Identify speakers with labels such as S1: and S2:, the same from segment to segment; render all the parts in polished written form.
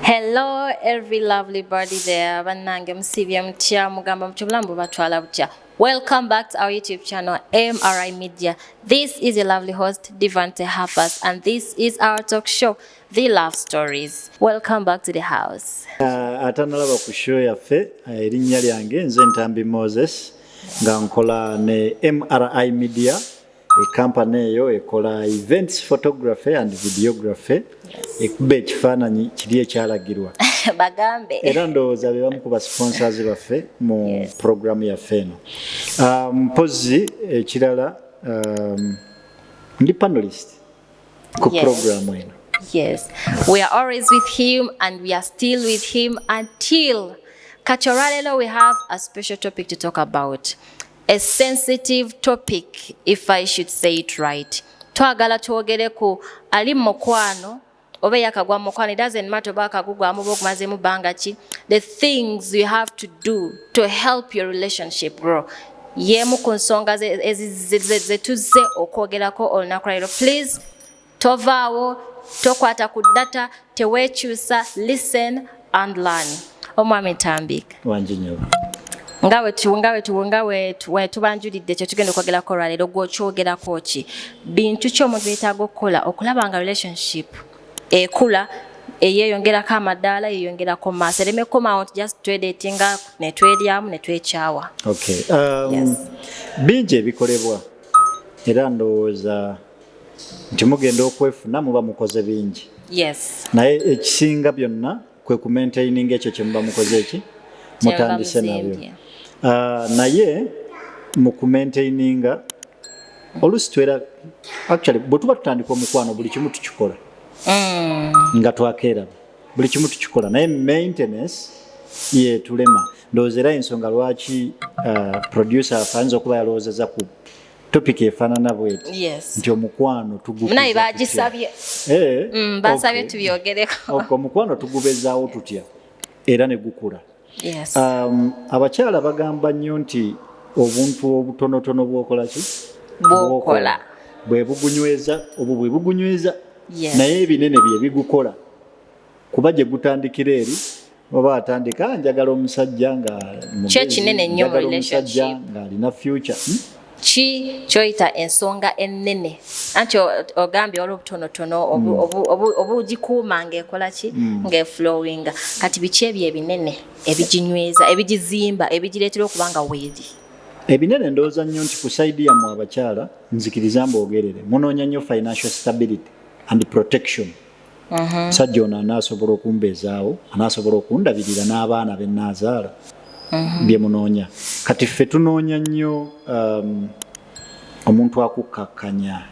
S1: Hello, every lovely body there. Bannange musibye mutya mugamba mutya batwala butya. Welcome back to our YouTube channel, MRI Media. This is your lovely host, Devante Harpers, and this is our talk show, The Love Stories. Welcome back to the house.
S2: Atanalaba ku show yaffe erinnya lyange nze Ntambi Moses nga nkola ne MRI Media. Company eyo ekola events photography and videography. Ekube ekifaananyi kiri ekyalagirwa
S1: Bagambe.
S2: Era ndowooza be bamu ku ba sponsors baffe mu program yaffe eno. Mpozi ekirala ndi panelist ku program eno.
S1: Yes, we are always with him and we are still with him until Kachoralelo we have a special topic to talk about. A sensitive topic, if I should say it right. Twagala twogereko ali mukwano oba yakagwa mukwano, it doesn't matter baka kugwa amubo kumaze mubanga ki, the things you have to do to help your relationship grow. Yemu kunsonga zetuze okwogerako olunaku lero. Please tovaawo tokwata ku data tewekyusa, listen and learn. Omwami Tambika
S2: Wanjinyo
S1: ngawe tubanjulidde kye tugenda okwogerako olwaleero gw'okyogerako ki, bintu ki omuntu yeetaaga okukola okulaba nga relationship ekula eyeeyongerako amadaala yeeyongerako maaso eremeko mount just twedeetinga netweryamu netwekyawa.
S2: Okay. Bingi ebikolebwa era ndowooza nti mugenda okwefuna muba mukoze bingi.
S1: Yes.
S2: Naye ekisinga byonna kwe ku maintaining ekyo kye muba mukoze eki mutandise nabyo. Naye mu ku maintaininga oluusi twera actually bwe tuba tutandika omukwano buli kimu tukikola nga twakeera buli kimu tukikola naye maintenance ye tulema. Ndowooza era ensonga lwaki producer afaanyiza okuba yalowoozeza ku topic efaanana bweti nti omukwano
S1: naye bagisabye basabye tubyogereko.
S2: Omukwano tugubezaawo tutya era ne gukula.
S1: Yes.
S2: Abakyala bagamba nnyo nti obuntu obutonotono bwokola ki
S1: bwokola
S2: bwe bugunyweza bwe bugunyweza naye ebinene bye bigukola kuba gye gutandikira eri oba atandika njagala omusajja nga
S1: kye kinene nnyo mu relationship
S2: nga alina future
S1: ki kyoyita ensonga ennene anti ogambye waliwo obutonotono obugikuuma ng'ekola ki ng'eflowinga kati biki ebyo ebinene ebiginyweza ebigizimba ebigireetera okuba nga weeri.
S2: Ebinene ndowooza nnyo nti ku saidi yammwe abakyala nzikiriza mbogerere munoonya nnyo financial stability and protection. Musajja ono anaasobola okumbeezaawo anaasobola okundabirira n'abaana be nnaazaala bye munoonya. Kati ffe tunoonya nnyo omuntu akukkakkanya,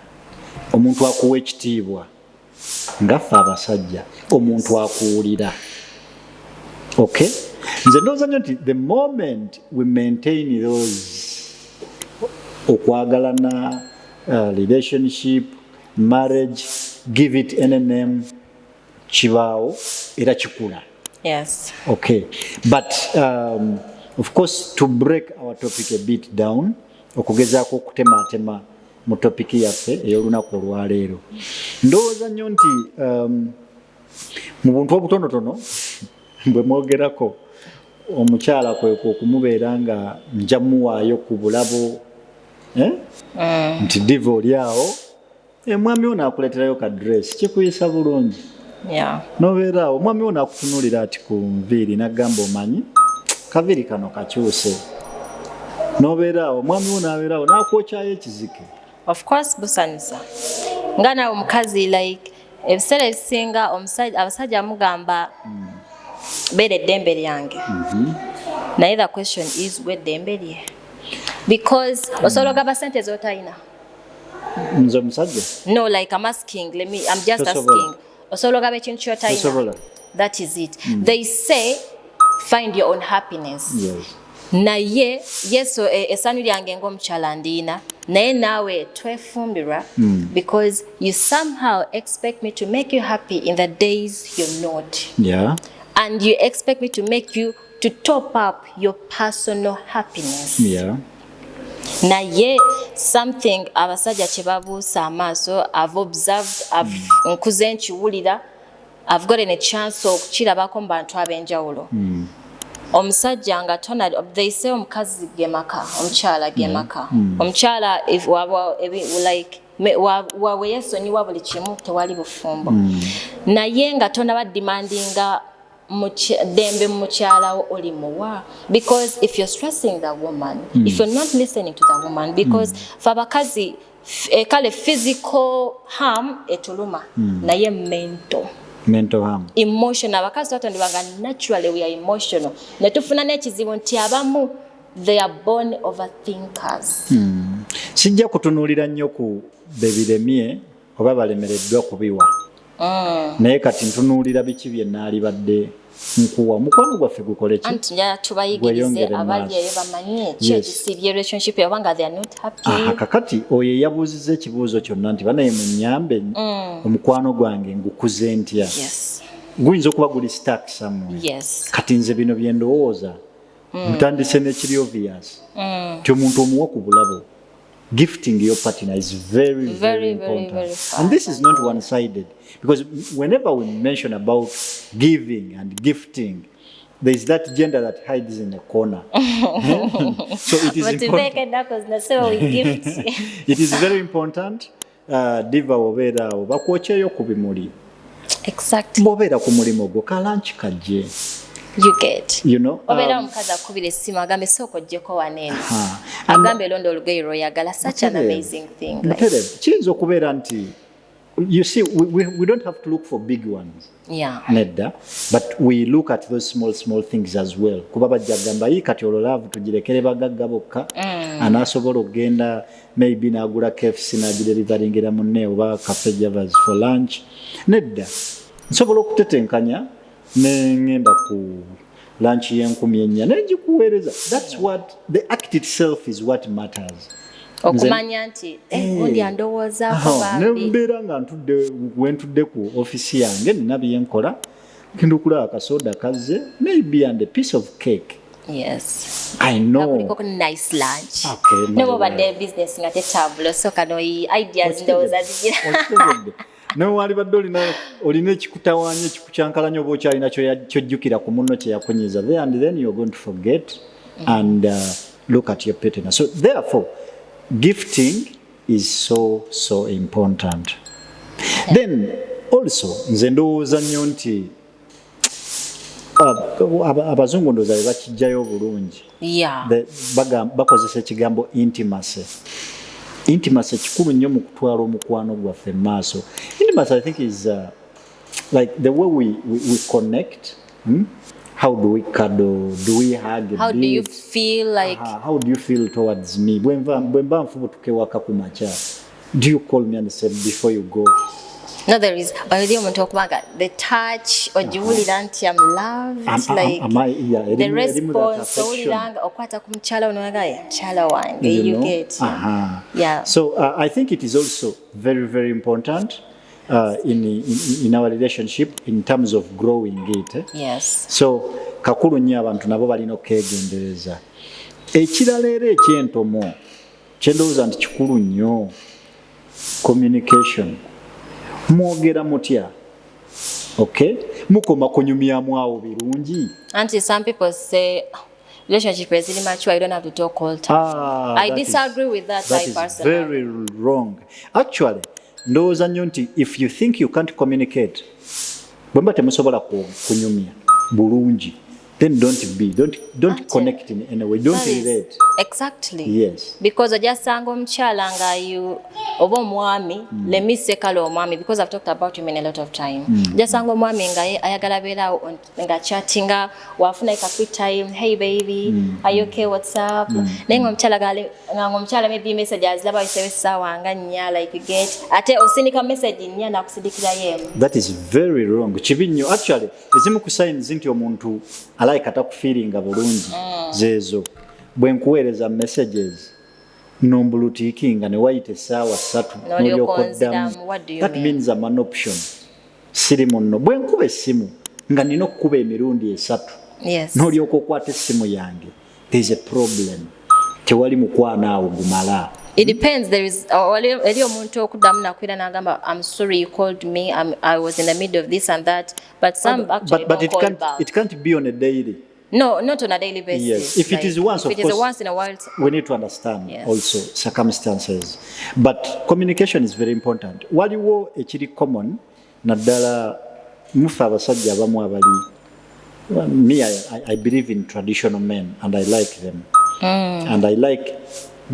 S2: omuntu akuwa ekitiibwa nga ffe abasajja, omuntu akuwulira. Okay? Nze ndowooza nnyo nti the moment we maintain those okwagalana, relationship, marriage, give it any name, kibaawo era kikula.
S1: Yes.
S2: Okay. But of course to break our topic a bit down okugezaako okutematema mu topic yaffe ey'olunaku olwaleero ndowooza nnyo nti mu buntu obutonotono bwe mwogerako omukyala kwekwo okumubeera nga nja muwaayo ku bulabo nti diva oli awo mwami wo naakuleeterayo ka dress kikuyisa bulungi. Nobeera awo omwami wo naakutunuulira ati ku nviiri naggamba omanyi kaviiri kano kakyuse. Nobeera awo omwami wo naabeera awo naakwokyayo ekizike.
S1: Of course busanyusa nga naawe omukazi like ebiseera ebisinga abasajja amugamba beera eddembe lyange naye the question is we eddembe lye because osobola ogamba sente z'otalina.
S2: Nze omusajja?
S1: No, like I'm asking, I'm just asking. Osobola ogamba ekintu ky'otalina. That is it. They say find your own happiness.
S2: Yes.
S1: Naye yeso essanyu lyange ng'omukyala ndiina naye naawe twefumbirwa because you somehow expect me to make you happy in the days you're not.
S2: Yeah.
S1: And you expect me to make you to top up your personal happiness.
S2: Yeah.
S1: Naye something abasajja kye babuusa amaaso I've observed nkuze nkiwulira I've gotten a chance okukirabako mu bantu ab'enjawulo. Omusajja nga they say omukazi gemaka, omukyala gemaka. Omukyala if like wawe yesonyiwa buli kimu tewali bufumbo. Naye nga tonaba demandinga dembe mukyala oli muwa, because if you're stressing the woman, if you're not listening to the woman, because for abakazi kale physical harm etuluma naye mental harm, emotional. Abakazi batondebwanga naturally we are emotional. Netufuna n'ekizibu nti abamu they are born overthinkers.
S2: Sijja kutunuulira nnyo ku bebiremye oba balemereddwa kubiwa. Naye kati ntunuulira biki bye naalibadde nkuwa mukwano gwaffe gukole ki?
S1: Anti njala tubayigirize abali eyo bamanye ekisibye relationship yabanga they are not happy.
S2: Kakati oyo yabuuzizza ekibuuzo kyonna nti banaye munyambe omukwano gwange ngukuze ntya. Guyinza okuba guli stuck somewhere. Kati nze bino bye ndowooza ntandise n'ekiri obvious ti omuntu omuwa ku bulabo. Gifting your partner is very, very important. And this is not one-sided. Because whenever we mention about giving and gifting, there is that gender that hides in a corner. So it is important. It is very important. Diva obera bakwocheyo ku bimuli.
S1: Exactly.
S2: Bobera ku mulimo gwo kalanchi kaje.
S1: You get.
S2: You know.
S1: Obera omukazi akubira essimu agambe soko jjeko wanene. Agambe londo olugoye yagala. Such an amazing thing.
S2: Kiyinza okubeera nti you see we don't have to look for big ones. Nedda, but we look at those small things as well. Kuba bajja gamba yi kati ololavu tugirekere bagagga bokka. Anasobola okgenda maybe n'agula KFC n'agidelivaringira munne oba Cafe Javas for lunch. Nedda, nsobola okutetenkanya nengenda ku lunch y'Enkumi n'egikuweereza. That's what the act itself is what matters.
S1: Okumanya nti ondi andowoozaako bambi.
S2: Nembeera nga wentudde ku ofisi yange nina bye nkola genda okulaba akasoda kazze maybe and a piece of cake. I know.
S1: Nice lunch. No badde business nga tetabula so kano ideas ndowooza zigira.
S2: Newali badde olina ekikutawaanya ekikucyankalanya oba okyalina kyojjukira ku munno kye yakunyiza there, and then you're going to forget and look at your partner. So therefore gifting is so important. Then also nze ndowooza nnyo nti abazungu ndowooza bye bakijjayo obulungi. Bakozesa ekigambo intimacy. Intimacy kikulu nnyo mu kutwala omukwano gwaffe maaso. Intimacy I think is like the way we connect. How do we cuddle? Do we hug?
S1: How do you feel like?
S2: How do you feel towards me? Bwemba nfubutuke waka ku macha. Do you call me and say before you go?
S1: No, there is already omuntu okubanga the touch ojiwulira nti I'm loved, like the response owuliranga okwata ku mukyala onagaye mukyala wange you get.
S2: So I think it is also very important in our relationship in terms of growing it. So kakulu nnyo abantu nabo balina okwegendereza. Ekirala era ekyentomo kyendowooza nti kikulu nnyo communication. Mwogera mutya? Okay? Mukoma kunyumyamu awo birungi.
S1: Auntie, some people say relationship is really mature, you don't have to talk all the time. I disagree with that personally.
S2: That is very wrong. Actually, ndowooza nnyo nti if you think you can't communicate, bwemba temusobola kunyumya bulungi, then don't connect in any way. Don't relate.
S1: Exactly. Because ojasanga omukyala nga oba omwami, let me say kalo omwami because I've talked about him in a lot of time. Ojasanga omwami nga ayagala beera nga chattinga wafuna ka free time, hey baby, are you okay, what's up? Nenga omukyala maybe message azilaba isebesa wanga nya like you get ate osinika message nya na kusidikira yemu.
S2: That is very wrong. Chibinyo actually ezimu ku signs nti omuntu alike atakufiringa bulungi zezo bwenkuweereza messages nombulutikinga ne wayite essaawa 3 n'olyokoddamu. That means I'm an option. Siri munno bwenkuba essimu nga nina okukuba emirundi 3 n'olyoka okwata essimu yange, there is a problem. Tewali mukwana awo gumala.
S1: It depends. There is eri omuntu okuddamu nakwira n'agamba I'm sorry you called me, I was in the middle of this and that, but some actually
S2: but
S1: don't call back.
S2: it can't be on a daily.
S1: No, not on a daily basis.
S2: Yes, if it is once,
S1: if
S2: of
S1: it
S2: course,
S1: is a once in a while.
S2: we need to understand
S1: Yes.
S2: also circumstances. But communication is very important. Waliwo ekiri common naddala mufe abasajja abamu abali. Me, I believe in traditional men and I like them. And I like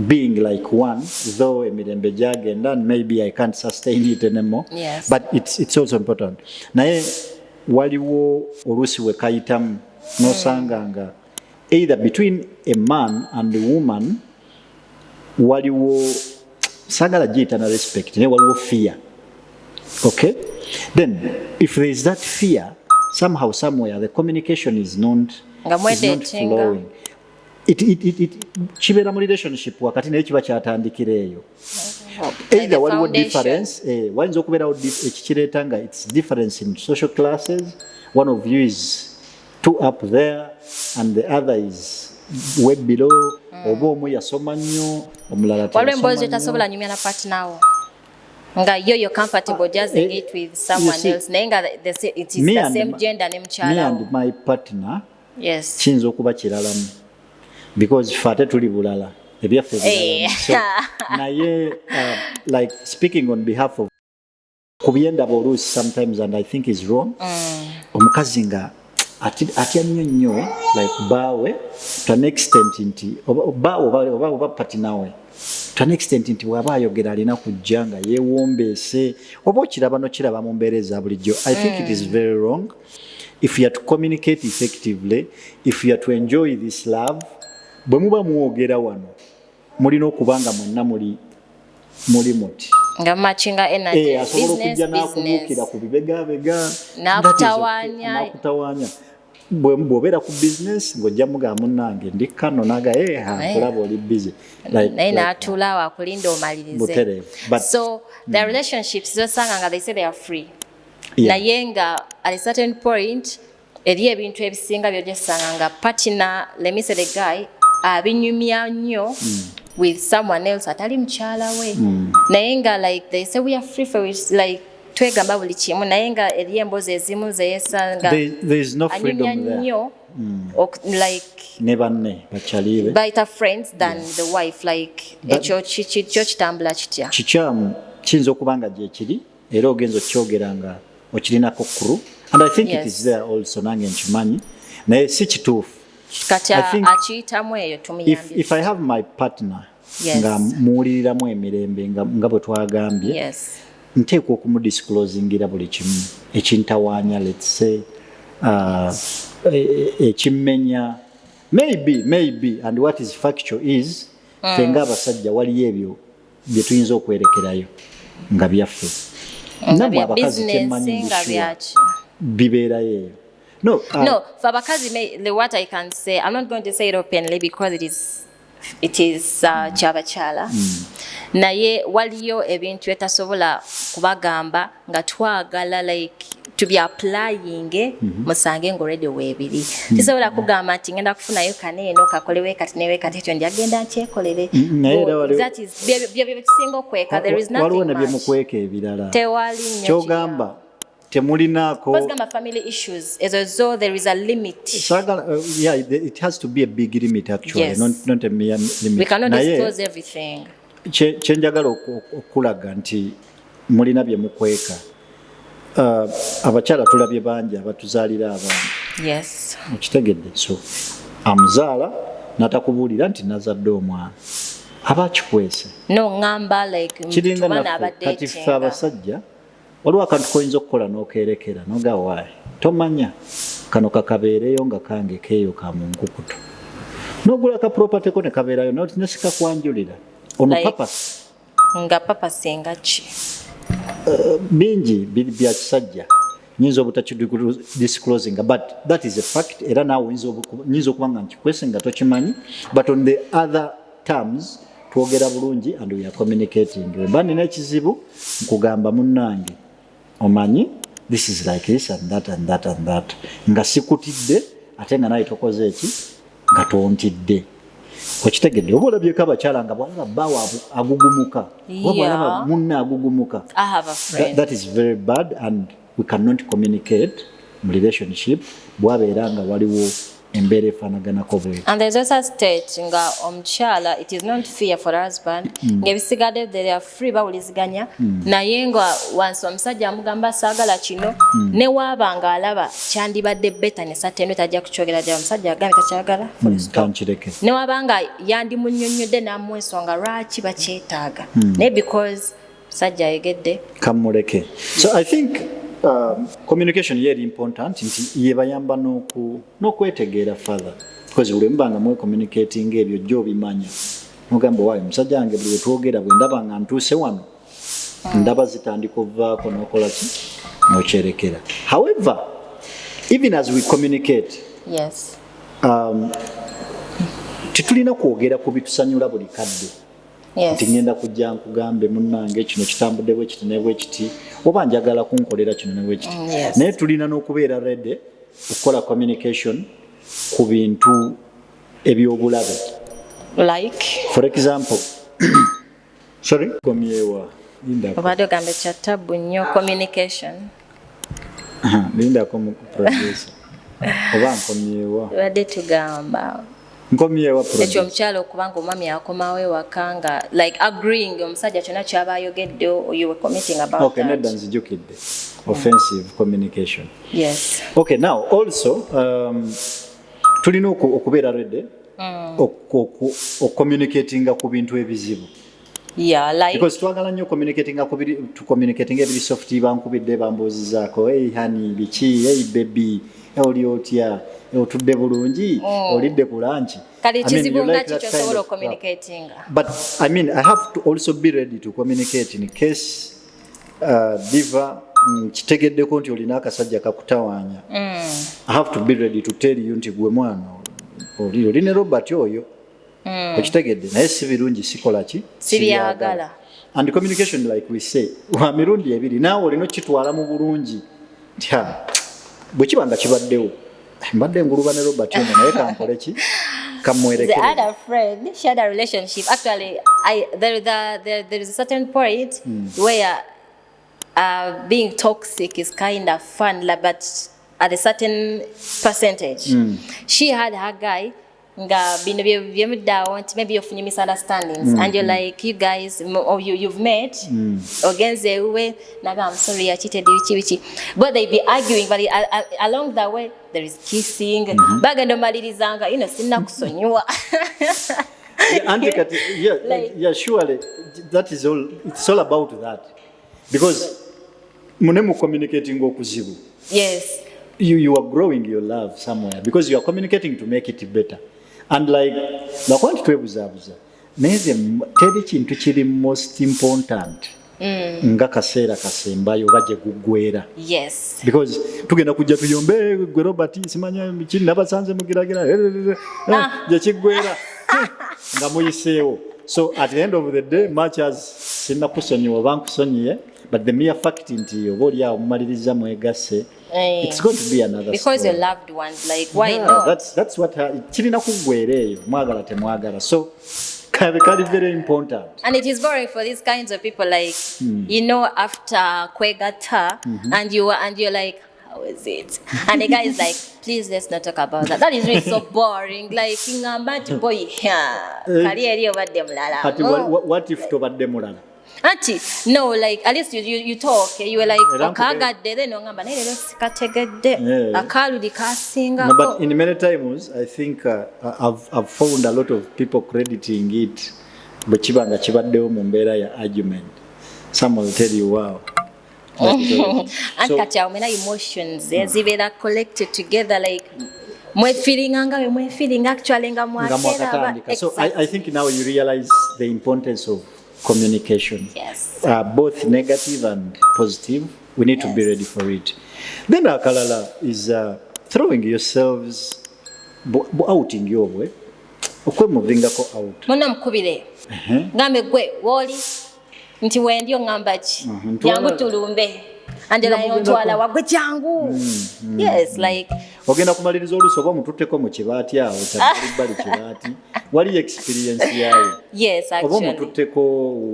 S2: being like one, though emirembe gyagenda and maybe I can't sustain it anymore.
S1: Yes.
S2: But it's also important. Naye waliwo oluusi we kayitamu nosanganga either between a man and a woman waliwo sagala giyita na respect naye waliwo fear. Okay? Then if there is that fear, somehow somewhere the communication is not flowing. Kibeera mu relationship wakati naye kiba kyatandikira eyo. Either waliwo difference, wayinza okubeerawo ekikireeta nga it's difference in social classes. One of you is too up there and the other is way below. Oba omu yasoma nnyo omulala
S1: waliwo emboozi etasobola nyumya na partner wo nga you're comfortable just it with someone else naye nga it is the same gender ne mukyala.
S2: Me and my partner
S1: yes
S2: kiyinza okuba kiralamu because ffe ate tuli bulala ebyaffe bulala. So naye like speaking on behalf of kubyendaba oluusi sometimes and I think is wrong. Omukazi nga atya nnyo like baawe to an extent nti oba patinawe to an extent nti bw'aba ayogera alina kujja nga yeewombeese oba okiraba nokiraba mu mbeera eza bulijjo. I think it is very wrong. If you are to communicate effectively, if you are to enjoy this love, bwe muba muwogera wano mulina okuba nga mwenna muli muti
S1: nga matchinga energy
S2: asobola okujja n'akubuukira ku bibegabega
S1: nakutawaanya
S2: bw'obeera ku business ng'ojja mugamba munnange ndi kano naga kulaba oli busy
S1: naye n'atuula awo akulinda omalirize. So the relationships zosanga nga they say they are free naye nga at a certain point eri ebintu ebisinga by'ogesanga nga partner, let me say the guy abinyumya nnyo with someone else atali mukyala we naye nga like they say we are free for it, like twegamba buli kimu naye nga eri emboozi ezimu zeyesanga
S2: there is no freedom there.
S1: Like
S2: ne banne bakyalibe
S1: better friends than the wife, like ekyo kitambula kitya
S2: kikyamu kiyinza okuba nga gyekiri era ogenza okyogera nga okirinako kkulu and I think it is there also nange nkimanyi naye si kituufu
S1: kati akiyitamu eyo tumuyambye.
S2: If I have my partner nga muwuliriramu emirembe nga bwe twagambye nteekwa okumudisclosingira buli kimu ekintawaanya let's say ekimmenya maybe and what is factual is ffe ng'abasajja waliyo ebyo bye tuyinza okwerekerayo nga byaffe namwe abakazi kyemmanyi bibeerayo eyo. No,
S1: for abakazi, what I can say, I'm not going to say it openly because it is chabachala. Naye waliyo ebintu etasobola kubagamba nga twagala like to be applying musange ngorede webiri. Tisobola kugamba ati ngenda kufunayo kaneeno kakolewe kati newe kati ekyo ndagenda nkyekolere. That is bye single kweka, there is nothing much.
S2: Waliwo ne bye mukweka ebirala.
S1: Tewali nnyo.
S2: Kyogamba temulinako
S1: family issues so there is a limit.
S2: Yeah, it has to be a big limit actually.
S1: Yes.
S2: Not a mere limit.
S1: We cannot disclose everything.
S2: Kyenjagala okulaga nti mulina bye mukweka. Abakyala tulabye bangi abatuzaalira abaana.
S1: Yes.
S2: Okitegedde, so amuzaala natakubuulira nti nazadde omwana aba kikwese.
S1: No ngamba like
S2: tumana abadde kati ffe abasajja waliwo akantu koyinza okukola n'okeerekera noga waayi tomanya kano kakabeereyo nga kange keeyo ka mu nkukutu n'ogula akaproperty ko ne kabeerayo nesikakwanjulira ono like, papasi
S1: nga papasi nga ki
S2: bingi bya kisajja nyinza obutakidisclosing but that is a fact era naawe nyinza okuba nga nkikwese nga tokimanyi but on the other terms twogera bulungi and we are communicating wemba nina ekizibu nkugamba munnange omanyi this is like this and that and that and that nga sikutidde ate nga naye tokoze eki nga tontidde okitegedde oba olabyeko abakyala nga bwalaba bbaawo agugumuka oba bwalaba munne agugumuka. That is very bad and we cannot communicate mu relationship bwabeera nga waliwo embeera efaanaganako bwe.
S1: And there's also a state nga omukyala it is not fair for the husband ng'ebisigadde they are free bawuliziganya naye nga wansi omusajja amugamba saagala kino ne waaba nga alaba kyandibadde beta ne satendo tajja kukyogera ddala omusajja agambe takyagala
S2: kankireke
S1: ne waaba nga yandimunnyonnyodde n'amuwa ensonga lwaki bakyetaaga naye because omusajja ayegedde
S2: kamuleke. So I think communication yeri important nti yebayamba n'okwetegeera further because buli mubanga mwe communicating ebyo jjo bimanya mugamba waayo musajja wange buli twogera bwe ndaba nga ntuuse wano ndaba zitandika ovaako n'okola ki n'okyerekera. However, even as we communicate tetulina kwogera ku bitusanyula buli kadde nti ngenda kujja nkugambe munnange kino kitambudde bwe kiti ne bwe kiti oba njagala kunkolera kino ne bwe kiti naye tulina n'okubeera ready okukola communication ku bintu ebyobulabe
S1: like
S2: for example sorry komyewa
S1: obadde ogambe kya tabu nnyo communication
S2: lindako mu producer oba nkomyewa
S1: obadde tugamba
S2: nkomyewa
S1: ekyo omukyala okubanga omwami akomawo ewaka nga like agreeing omusajja kyonna kyaba ayogedde you were commenting about
S2: okay nedda nzijukidde offensive communication okay now also tulina okubeera ready okucommunicatinga ku bintu ebizibu because twagala nnyo communicating ebiri soft bankubidde bambuuzizaako hey honey biki hey baby oli otya otudde bulungi olidde ku lunch
S1: kali kizibu nga kikyosobola communicating
S2: but I mean I have to also be ready to communicate in case diva kitegeddeko nti olina akasajja kakutawaanya I have to be ready to tell you nti gwe mwana olina Robert oyo okitegedde naye si birungi sikola ki
S1: sibyagala
S2: and communication like we say wa mirundi ebiri naawe olina okitwala mu bulungi bwe kiba nga kibaddewo mbadde nguluba ne Robert ono naye kankole ki kamwerekere.
S1: The other friend she had a relationship actually there is a certain point where being toxic is kind of fun but at a certain percentage she had her guy nga bino byemuddawo nti maybe yofunye misunderstandings and you're like you guys or you've met ogenze ewe naga I'm sorry I cheated bichi but they be arguing but along the way there is kissing bagendo malirizanga sinna kusonyiwa
S2: surely that is all it's all about that because munemu communicating okuzibu you are growing your love somewhere because you are communicating to make it better. And like nakwanti twebuzabuza neze teri kintu kiri most important nga kaseera kasembayo baje gugwera because tugenda kujja tuyombe gwe Robert simanya kiri nabasanze mugiragira je kigwera nga muyiseewo so at the end of the day much as sinna kusonyiwa bankusonyiye but the mere fact nti oboli awo mumaliriza mwegase it's going to be another
S1: because
S2: story.
S1: Your loved ones like why not
S2: that's what kirina kugwera eyo mwagala temwagala so kali very important
S1: and it is boring for these kinds of people like after kwegata and you're like how is it and the guy is like please let's not talk about that is really so boring like ngamba boy kali eri obadde mulala
S2: what if tobadde mulala
S1: Auntie, no, like at least you talk. You were like, okagadde then ngamba naye lero sikategedde akaludi kasinga.
S2: No, but in many times I think I've found a lot of people crediting it bwekibanga kibaddewo mu mbeera ya argument. Some will tell you wow.
S1: And kati awo mena emotions zibeera collected together like mwe feeling actually nga mwakera.
S2: So I think now you realize the importance of communication, both negative and positive. We need to be ready for it. Then akalala is throwing yourselves out in your way. Okwemuvingako out.
S1: Muna mkubire. Ngambe gwe woli nti wendio ngamba ki. Yangu tulumbe. Angela yontwala wagwe jangu. Yes, like
S2: ogenda kumaliriza oluusi oba mututteko mu kibaati awo kyabali kibaati wali experience yayo
S1: Yes,
S2: oba
S1: actually.
S2: mututteko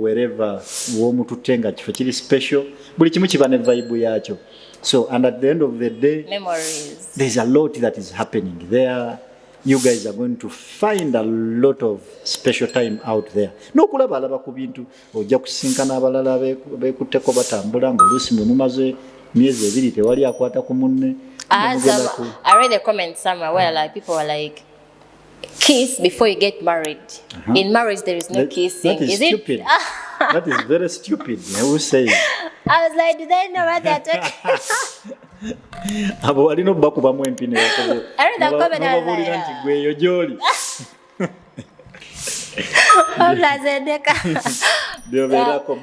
S2: wherever womututte nga kifo kiri special buli kimu kiba ne vibe yakyo. So and at the end of the day
S1: Memories.
S2: there's a lot that is happening there. You guys are going to find a lot of special time out there. N'okulaba alaba ku bintu ojja kusinkana abalala beekutteko batambula ng'oluusi mwe mumaze myezi 2 tewali akwata ku munne.
S1: I read a comment somewhere where like people were like, kiss before you get married. In marriage there is no kissing.
S2: That is stupid. That is very stupid. Who says?
S1: I was like, do they know what they're talking?
S2: Abo walino bakubamu empine yakoze.
S1: I read that comment and I was
S2: nti
S1: like,
S2: gwe yo gyoli.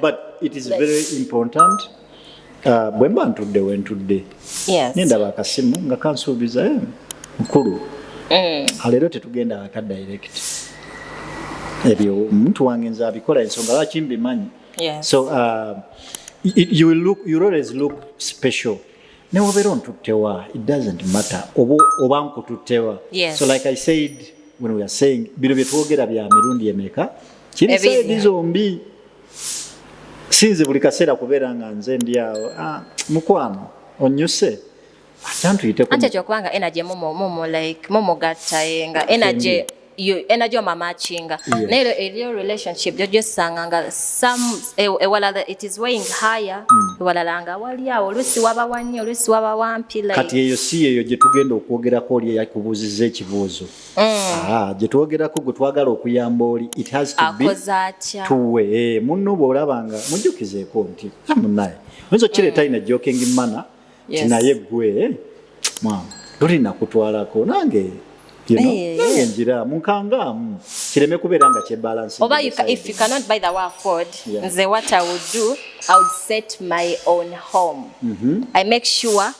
S2: But it is very important. Bwe mba ntudde we ntudde.
S1: Yes.
S2: Nendaba akasimu nga kansuubiza mukulu. Leero tetugenda aka direct. Ebyo omuntu wange nze abikola ensonga lwaki mbimanyi.
S1: Yes.
S2: So you always look special. Newabeera ontuttewa, it doesn't matter. Oba nkututtewa.
S1: Yes.
S2: So like I said when we are saying bino bye twogera bya mirundi emeka kiri saidi zombi. Sinze buli kaseera kubeera nga nze ndi awo mukwano onyuse akyantuyiteko
S1: ate kyokubanga energy momo like momo gattaye nga energy omamachinga naye eriyo relationship jojo sanga nga ewalala it is weighing higher ewalala nga wali awo olusi waba wanyo olusi waba wampi like
S2: kati eyo si eyo gye tugenda okwogerako oli yakubuuzizza ekibuuzo gye twogerako gwe twagala okuyamba oli it has to be tuwe munno bw'olabanga mujjukizeeko nti munnaye oyinza okireeta ina joking manner tinaye gwe tulina kutwalako nange nange njira munkangaamu kireme kubeera nga kyebalansi
S1: oba if you cannot buy the way afford nze what I would do I would set my own home. I make sure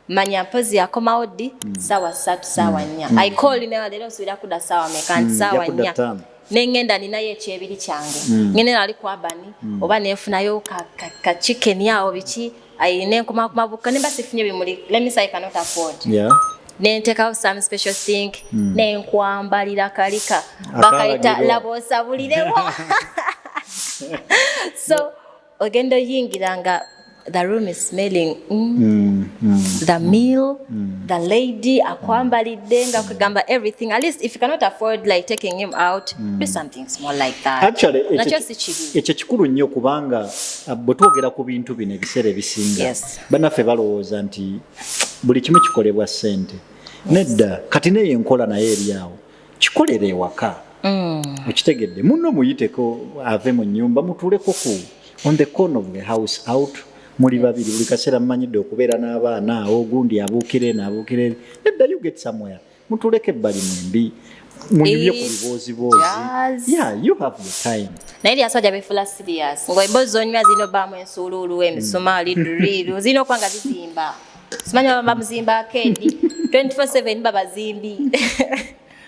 S1: manya mpozi yakomawo ddi sawa 3 sawa 4 I call newa lero nsubira kudda sawa meka nti sawa 4 nengenda ninayo ekyebiri kyange ngene ali ku abani oba nefunayo ka chicken yawo biki ayine kumabuka nemba sifunye bimuli let me say I cannot afford nentekawo some special thing nenkwambalira kalika bakaita labosa bulirewo so ogendo yingiranga the room is smelling the meal the lady akwambalidde nga kugamba everything at least if you cannot afford like taking him out do something small like that
S2: actually ekyo kikulu nnyo kubanga bwe twogera ku bintu bino ebiseera ebisinga bannaffe balowooza nti buli kimu kikolebwa ssente nedda kati naye enkola naye eri awo kikolere ewaka okitegedde munno muyiteko ave mu nnyumba mutuuleko ku on the corner of the house out muli babiri buli kaseera mumanyidde okubeera n'abaana ogundi abuukire n'abuukire nedda you get somewhere mutuuleko ebbali mwembi munyumye ku biboozi you have your time
S1: naye lyasajja befula serious ng'emboozi onywa zino baamu ensuuluulu emisumaali duriru zino okwanga zizimba simanya bamuzimba akedi 24/7 babazimbi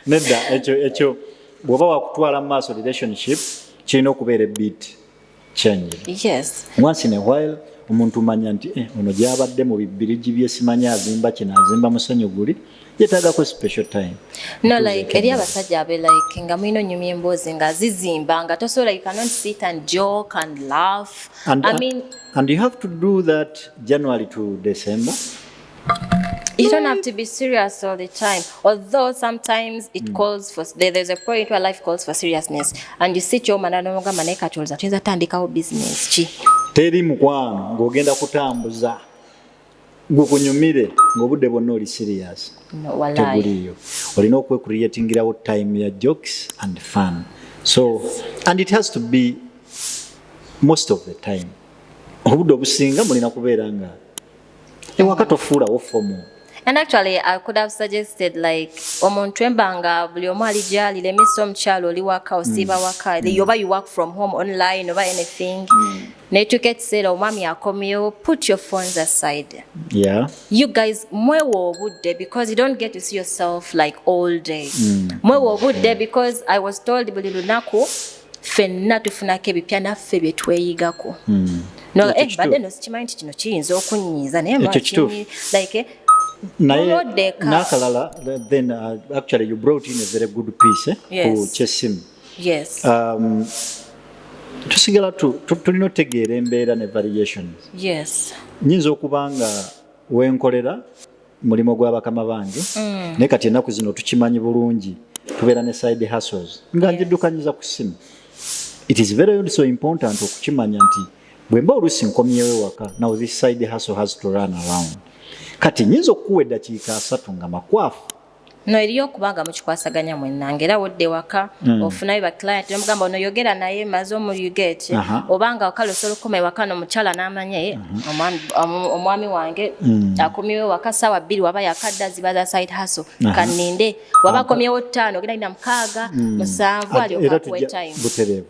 S2: nedda ekyo bw'oba wakutwala mu maaso relationship kirina okubeera ebit change once in a while omuntu manya nti ono gyabadde mu bibirigi bye simanya azimba kino azimba musenyu guli yetaagako special time
S1: no like eri abasajja abe like nga mulina onyumya emboozi nga zizimba nga tosobola you cannot sit and joke and laugh
S2: and you have to do that January to December.
S1: You don't have to be serious all the time. Although sometimes it calls for, there's a point where life calls for seriousness. And you sit your man and no gama neka choza. Tuenza tandika business chi.
S2: Teri mukwano ng'ogenda kutambuza. Gukunyumire ng'obudde bwonna oli serious.
S1: No, walai.
S2: Tebuliyo. Olina okwecreatingirawo time ya jokes and fun. So, and it has to be most of the time. Obudde obusinga mulina kubeera nga ewaka tofuulawo fomu.
S1: And actually, I could have suggested like, omuntu embanga buli omu alijali lemisa omukyalo oli waka osiiba waka yoba you work from home online oba anything netuuka ekiseera omwami akomyewo put your phones aside. You guys mwewo obudde because you don't get to see yourself like all day. Mwewo obudde because I was told buli lunaku ffenna tufunako ebipya naffe bye tweyigako. No, badde no sikimanyi nti kino kiyinza okunyiiza naye like
S2: Nakalala, then actually you brought in a very good piece ku kyessimu.
S1: Yes.
S2: Tusigala tulina otegeera embeera ne variations.
S1: Yes.
S2: Nyinza okuba nga wenkolera mulimu gw'abakama bange naye kati ennaku zino tukimanyi bulungi tubeera ne side hustles nga njiddukanyiza ku ssimu. It is very also important okukimanya nti bwe mba oluusi nkomyewo ewaka, now this side hustle has to run around. Kati nyinza okuwa eddakiika 3 nga makwafu.
S1: No eriyo okubanga mukikwasaganya mwenna ngera wodde waka ofunayo ba client nomugamba ono yogera naye mazo mu yuget obanga wakalo solokoma waka no muchala namanye omwami wange akomyewo waka sawa 2 waba yakadda zibaza side hustle kaninde waba komyewo 5 ogenda ina 6 7 ali okwa time.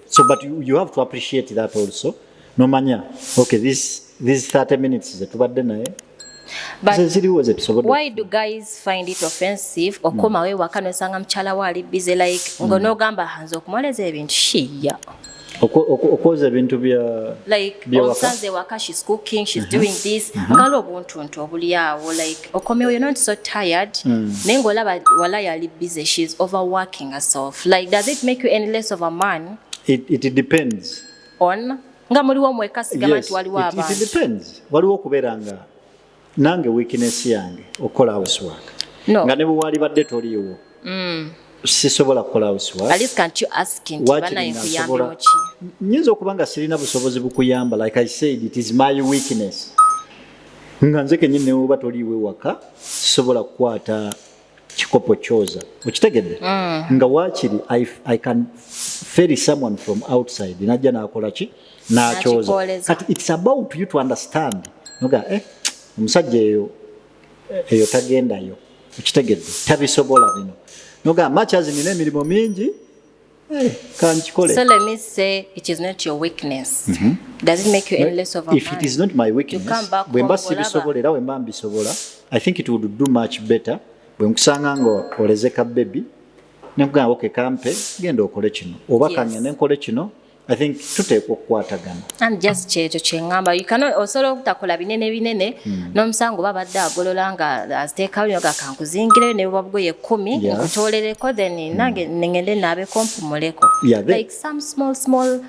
S2: So but you have to appreciate that also. No manya okay this 30 minutes tubadde naye.
S1: But why do guys find it offensive okoma we wakano sanga mchala wali busy like ngono gamba hanzo kumoleza ebintu shiya
S2: okoza ebintu bya
S1: like onsanze waka she's cooking she's doing this ngalo buntu obuliawo like okomewo you're not so tired nengo laba wala yali busy she's overworking herself like does it make you any less of a man?
S2: It depends
S1: on nga muliwo mwekasiga bantu waliwo abantu.
S2: It depends waliwo kuberanga nange weakness yange okola housework. Nga ne bwali badde toliwo. Sisobola kukola housework.
S1: At least can't you ask him bana nkuyambe muki?
S2: Nyinza okubanga sirina busobozi bukuyamba like I said it is my weakness. Nga nze kenyine oba toliwe waka sisobola kukwata kikopo kyoza. Okitegedde? Nga wakiri I can ferry someone from outside najja nakola ki nakyoza. Kati it's about you to understand. Noga omusajja eyo tagendayo okitegedde tabisobola bino noga matches nina emirimu mingi kankikole.
S1: So let me say it is not your weakness. Does it make you any less of a man?
S2: If it is not my weakness bwe mba sibisobolera bwe mba mbisobola I think it would do much better bwe nkusanga nga olezeka baby nekugamba okay kampe genda okole kino oba kanya nenkole kino. I think tuteekwa okukwatagana.
S1: And just checho chengamba you cannot also okutakola binene n'omusango babadde agolola nga aziteekawo nga kankuzingire ne babgoye 10 okutolereko then nange ngende nabe kompumuleko like some small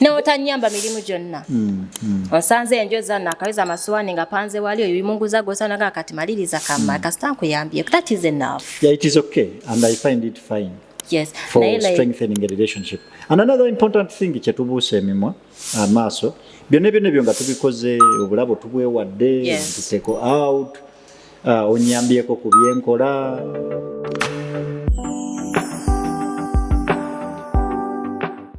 S1: ne otanyamba mirimu gyonna. Osanze enjoza nakaweza amaswani nga panze wali oyo bimunguza gosana nga kati maliriza kama kastanku yambye that is enough.
S2: Yeah, it is okay and I find it fine.
S1: Yes,
S2: for strengthening a relationship. And another important thing kyetubuse emimwa amaso byonna ebyo nga tubikoze obulabo tubwewadde tuteko out onyambyeko ku byenkola